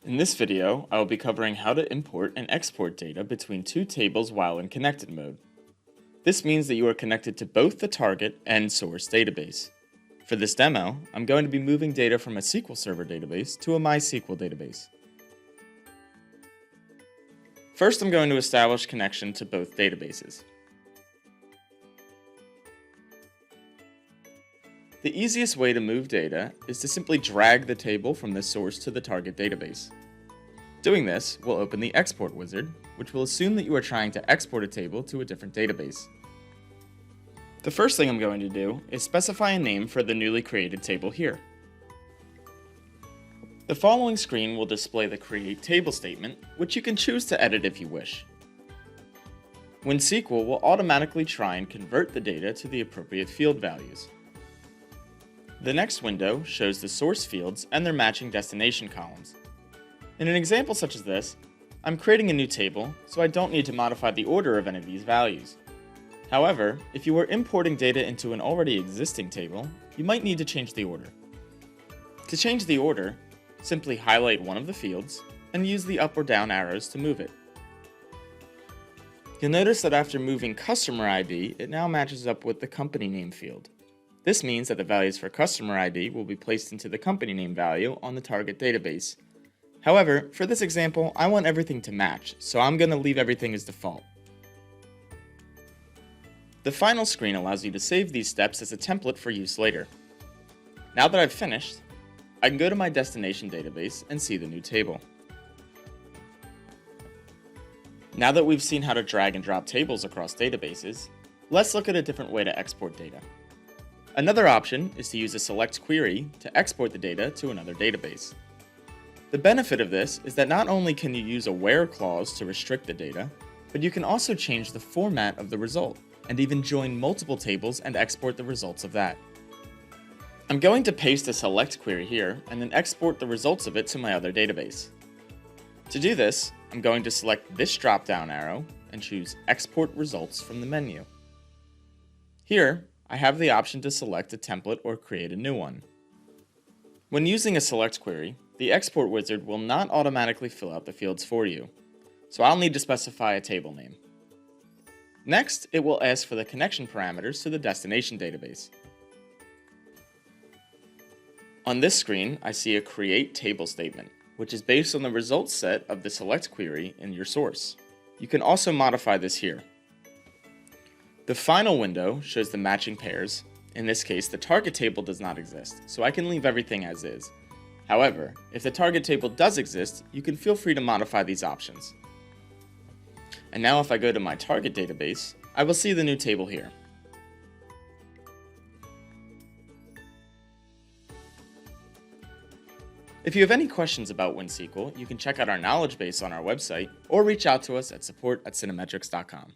In this video, I will be covering how to import and export data between two tables while in connected mode. This means that you are connected to both the target and source database. For this demo, I'm going to be moving data from a SQL Server database to a MySQL database. First, I'm going to establish connection to both databases. The easiest way to move data is to simply drag the table from the source to the target database. Doing this will open the export wizard, which will assume that you are trying to export a table to a different database. The first thing I'm going to do is specify a name for the newly created table here. The following screen will display the create table statement, which you can choose to edit if you wish. WinSQL will automatically try and convert the data to the appropriate field values. The next window shows the source fields and their matching destination columns. In an example such as this, I'm creating a new table, so I don't need to modify the order of any of these values. However, if you were importing data into an already existing table, you might need to change the order. To change the order, simply highlight one of the fields and use the up or down arrows to move it. You'll notice that after moving customer ID, it now matches up with the company name field. This means that the values for customer ID will be placed into the company name value on the target database. However, for this example, I want everything to match, so I'm going to leave everything as default. The final screen allows you to save these steps as a template for use later. Now that I've finished, I can go to my destination database and see the new table. Now that we've seen how to drag and drop tables across databases, let's look at a different way to export data. Another option is to use a select query to export the data to another database. The benefit of this is that not only can you use a where clause to restrict the data, but you can also change the format of the result and even join multiple tables and export the results of that. I'm going to paste a select query here and then export the results of it to my other database. To do this, I'm going to select this drop-down arrow and choose Export Results from the menu. Here, I have the option to select a template or create a new one. When using a select query, the export wizard will not automatically fill out the fields for you, so I'll need to specify a table name. Next, it will ask for the connection parameters to the destination database. On this screen, I see a create table statement, which is based on the results set of the select query in your source. You can also modify this here. The final window shows the matching pairs. In this case, the target table does not exist, so I can leave everything as is. However, if the target table does exist, you can feel free to modify these options. And now if I go to my target database, I will see the new table here. If you have any questions about WinSQL, you can check out our knowledge base on our website or reach out to us at support@synametrics.com.